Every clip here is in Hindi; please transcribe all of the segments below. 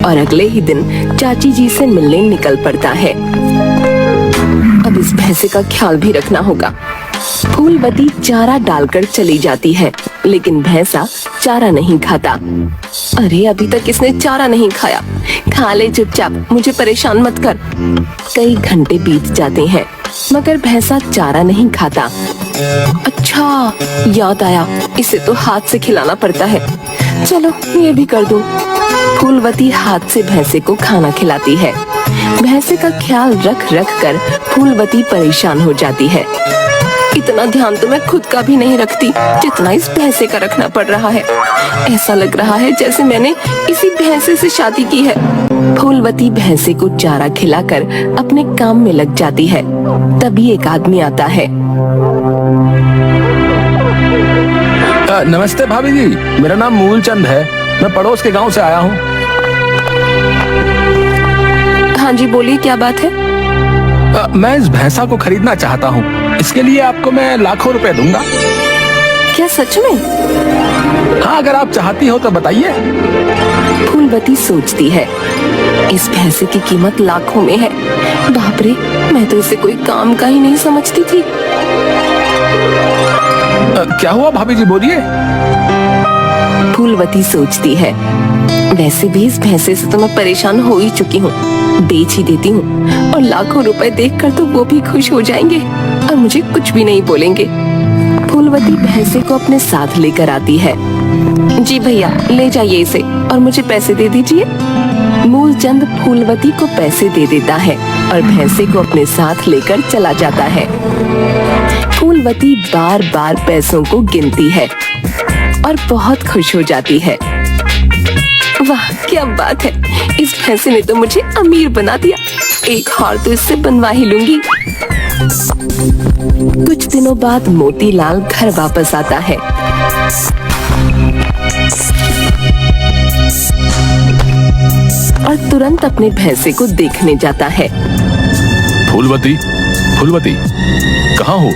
और अगले ही दिन चाची जी से मिलने निकल पड़ता है। अब इस भैंसे का ख्याल भी रखना होगा। फूलवती चारा डालकर चली जाती है, लेकिन भैंसा चारा नहीं खाता। अरे अभी तक इसने चारा नहीं खाया, खा ले चुपचाप, मुझे परेशान मत कर। कई घंटे बीत जाते हैं मगर भैंसा चारा नहीं खाता। अच्छा याद आया, इसे तो हाथ से खिलाना पड़ता है, चलो ये भी कर दूं। फूलवती हाथ से भैंसे को खाना खिलाती है। भैंसे का ख्याल रख रख कर फूलवती परेशान हो जाती है। इतना ध्यान तो मैं खुद का भी नहीं रखती जितना इस भैंसे का रखना पड़ रहा है। ऐसा लग रहा है जैसे मैंने इसी भैंसे से शादी की है। फूलवती भैंसे को चारा खिलाकर अपने काम में लग जाती है। तभी एक आदमी आता है। नमस्ते भाभी जी, मेरा नाम मूलचंद है, मैं पड़ोस के गांव से आया हूँ। हाँ जी बोलिए, क्या बात है? मैं इस भैंसा को खरीदना चाहता हूँ, इसके लिए आपको मैं लाखों रुपए दूंगा। क्या सच में? हाँ, अगर आप चाहती हो तो बताइए। फूलवती सोचती है, इस भैंसे की कीमत लाखों में है। बाप रे, मैं तो इसे कोई काम का ही नहीं समझती थी। क्या हुआ भाभी जी, बोलिए। फूलवती सोचती है, वैसे भी इस भैंसे से तो मैं परेशान हो ही चुकी हूँ, बेच ही देती हूँ और लाखों रुपए देखकर तो वो भी खुश हो जाएंगे और मुझे कुछ भी नहीं बोलेंगे। फूलवती भैंसे को अपने साथ लेकर आती है। जी भैया, ले जाइए इसे और मुझे पैसे दे दीजिए। मूलचंद फूलवती को पैसे दे देता है और भैंसे को अपने साथ लेकर चला जाता है। फूलवती बार बार पैसों को गिनती है और बहुत खुश हो जाती है। वाह क्या बात है, इस भैंसे ने तो मुझे अमीर बना दिया। एक हार तो इससे बनवा ही लूंगी। कुछ दिनों बाद मोतीलाल घर वापस आता है। और तुरंत अपने भैंसे को देखने जाता है। फूलवती, फूलवती, कहाँ हो?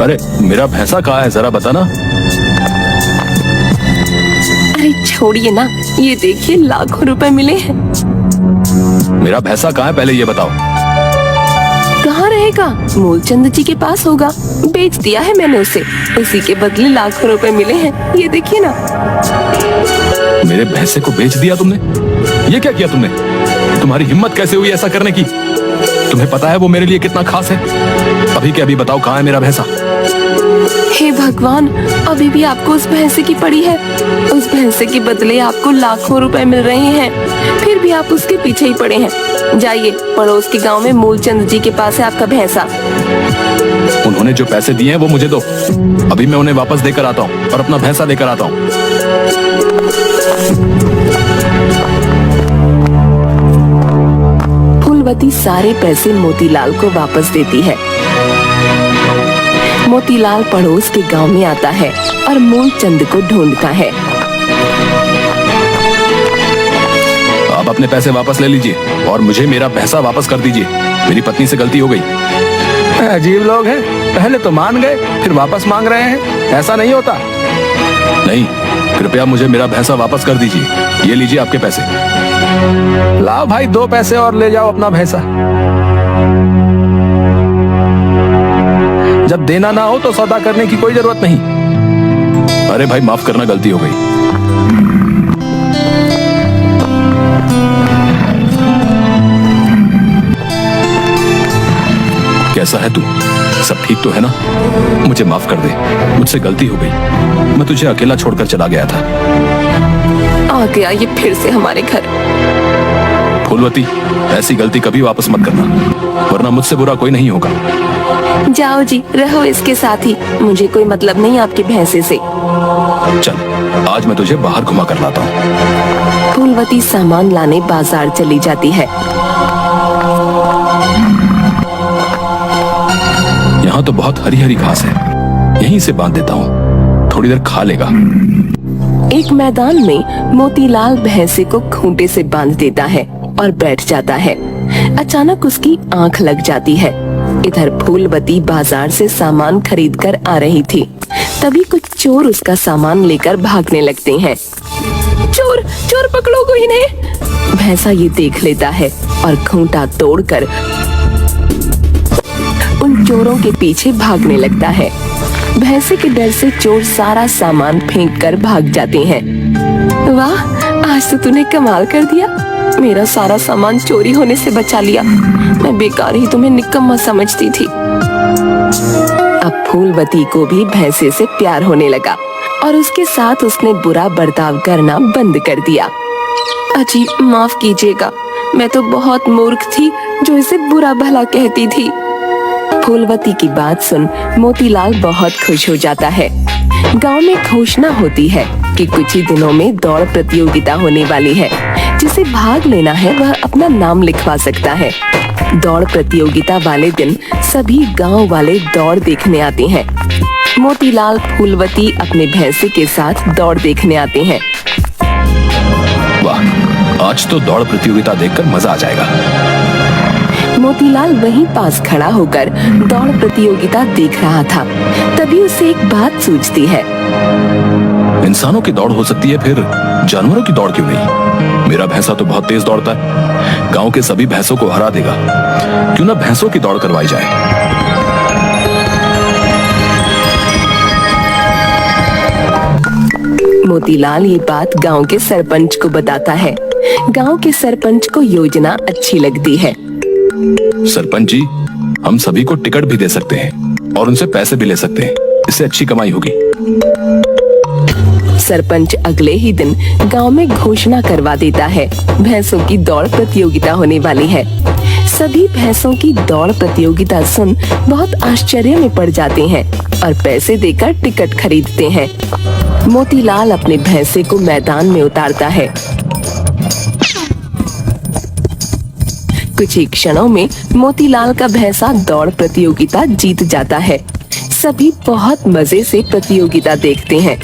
अरे मेरा भैंसा कहाँ है, जरा बताना। अरे छोड़िए ना, ये देखिए लाखों रुपए मिले हैं। मेरा भैंसा कहाँ है, पहले ये बताओ। कहाँ रहेगा, मूलचंद जी के पास होगा, बेच दिया है मैंने उसे, उसी के बदले लाखों रुपए मिले हैं, ये देखिए ना। मेरे भैंसे को बेच दिया तुमने? ये क्या किया तुमने? तुम्हारी हिम्मत कैसे हुई ऐसा करने की? तुम्हें पता है वो मेरे लिए कितना खास है? अभी के अभी बताओ, कहाँ है मेरा भैंसा? हे भगवान, अभी भी आपको उस भैंसे की पड़ी है। उस भैंसे के बदले आपको लाखों रुपए मिल रहे हैं, फिर भी आप उसके पीछे ही पड़े हैं। जाइए, पड़ोस के गांव में मूलचंद जी के पास है आपका भैंसा। उन्होंने जो पैसे दिए हैं वो मुझे दो, अभी मैं उन्हें वापस देकर आता हूँ और अपना भैंसा लेकर आता हूँ। फूलवती सारे पैसे मोतीलाल को वापस देती है। मोतीलाल पड़ोस के गांव में आता है और मूलचंद को ढूंढता है। आप अपने पैसे वापस ले लीजिए और मुझे मेरा भैंसा वापस कर दीजिए, मेरी पत्नी से गलती हो गई। अजीब लोग हैं, पहले तो मान गए फिर वापस मांग रहे हैं, ऐसा नहीं होता। नहीं, कृपया मुझे मेरा भैंसा वापस कर दीजिए, ये लीजिए आपके पैसे। लाओ भाई, 2 पैसे और ले जाओ अपना भैंसा। जब देना ना हो तो सौदा करने की कोई जरूरत नहीं। अरे भाई माफ करना, गलती हो गई। कैसा है तू? सब ठीक तो है ना? मुझे माफ कर दे, मुझसे गलती हो गई, मैं तुझे अकेला छोड़कर चला गया था। आ गया ये फिर से हमारे घर। फूलवती, ऐसी गलती कभी वापस मत करना, वरना मुझसे बुरा कोई नहीं होगा। जाओ जी, रहो इसके साथ ही, मुझे कोई मतलब नहीं आपके भैंसे से। चल, आज मैं तुझे बाहर घुमा कर लाता हूँ। फूलवती सामान लाने बाजार चली जाती है। यहाँ तो बहुत हरी हरी घास है, यहीं से बांध देता हूँ, थोड़ी देर खा लेगा। एक मैदान में मोतीलाल भैंसे को खूंटे से बांध देता है और बैठ जाता है। अचानक उसकी आंख लग जाती है। इधर फूलवती बाजार से सामान खरीद कर आ रही थी, तभी कुछ चोर उसका सामान लेकर भागने लगते हैं। चोर चोर पकड़ो कोई इन्हें। भैंसा ये देख लेता है और खूंटा तोड़कर उन चोरों के पीछे भागने लगता है। भैंसे के डर से चोर सारा सामान फेंक कर भाग जाते हैं। वाह, आज तो तूने कमाल कर दिया, मेरा सारा सामान चोरी होने से बचा लिया। मैं बेकार ही तुम्हें निकम्मा समझती थी। अब फूलवती को भी भैंसे से प्यार होने लगा और उसके साथ उसने बुरा बर्ताव करना बंद कर दिया। अजी माफ कीजिएगा, मैं तो बहुत मूर्ख थी जो इसे बुरा भला कहती थी। फूलवती की बात सुन मोतीलाल बहुत खुश हो जाता है। गांव में घोषणा होती है कि कुछ ही दिनों में दौड़ प्रतियोगिता होने वाली है। जिसे भाग लेना है वह अपना नाम लिखवा सकता है। दौड़ प्रतियोगिता वाले दिन सभी गांव वाले दौड़ देखने आते हैं। मोतीलाल फूलवती अपने भैंसे के साथ दौड़ देखने आते हैं। वाह, आज तो दौड़ प्रतियोगिता देखकर मजा आ जाएगा। मोतीलाल वहीं पास खड़ा होकर दौड़ प्रतियोगिता देख रहा था। तभी उसे एक बात सूझती है। इंसानों की दौड़ हो सकती है, फिर जानवरों की दौड़ क्यों नहीं? मेरा भैंसा तो बहुत तेज दौड़ता है, गांव के सभी भैंसों को हरा देगा। क्यों ना भैंसों की दौड़ करवाई जाए। मोतीलाल ये बात गांव के सरपंच को बताता है। गांव के सरपंच को योजना अच्छी लगती है। सरपंच जी, हम सभी को टिकट भी दे सकते हैं और उनसे पैसे भी ले सकते हैं, इससे अच्छी कमाई होगी। सरपंच अगले ही दिन गांव में घोषणा करवा देता है, भैंसों की दौड़ प्रतियोगिता होने वाली है। सभी भैंसों की दौड़ प्रतियोगिता सुन बहुत आश्चर्य में पड़ जाते हैं और पैसे देकर टिकट खरीदते हैं। मोतीलाल अपने भैंसे को मैदान में उतारता है। कुछ ही क्षणों में मोतीलाल का भैंसा दौड़ प्रतियोगिता जीत जाता है। सभी बहुत मजे से प्रतियोगिता देखते हैं।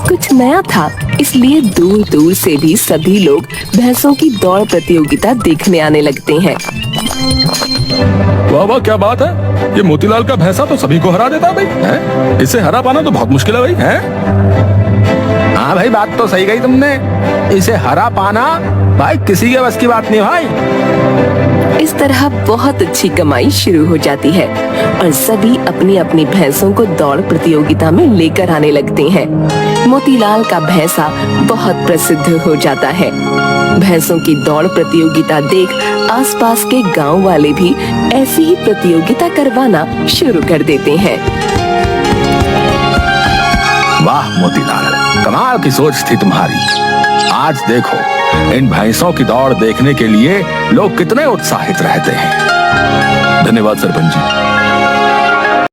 कुछ नया था, इसलिए दूर दूर से भी सभी लोग भैंसों की दौड़ प्रतियोगिता देखने आने लगते हैं। वाह वाह, क्या बात है, ये मोतीलाल का भैंसा तो सभी को हरा देता है भाई, है? इसे हरा पाना तो बहुत मुश्किल है भाई, है? हाँ भाई, बात तो सही कही तुमने, इसे हरा पाना भाई किसी के बस की बात नहीं भाई। इस तरह बहुत अच्छी कमाई शुरू हो जाती है और सभी अपनी अपनी भैंसों को दौड़ प्रतियोगिता में लेकर आने लगते हैं। मोतीलाल का भैंसा बहुत प्रसिद्ध हो जाता है। भैंसों की दौड़ प्रतियोगिता देख आसपास के गांव वाले भी ऐसी ही प्रतियोगिता करवाना शुरू कर देते हैं। वाह मोतीलाल, कमाल की सोच थी तुम्हारी। आज देखो, इन भैंसों की दौड़ देखने के लिए लोग कितने उत्साहित रहते हैं। धन्यवाद सरपंच जी।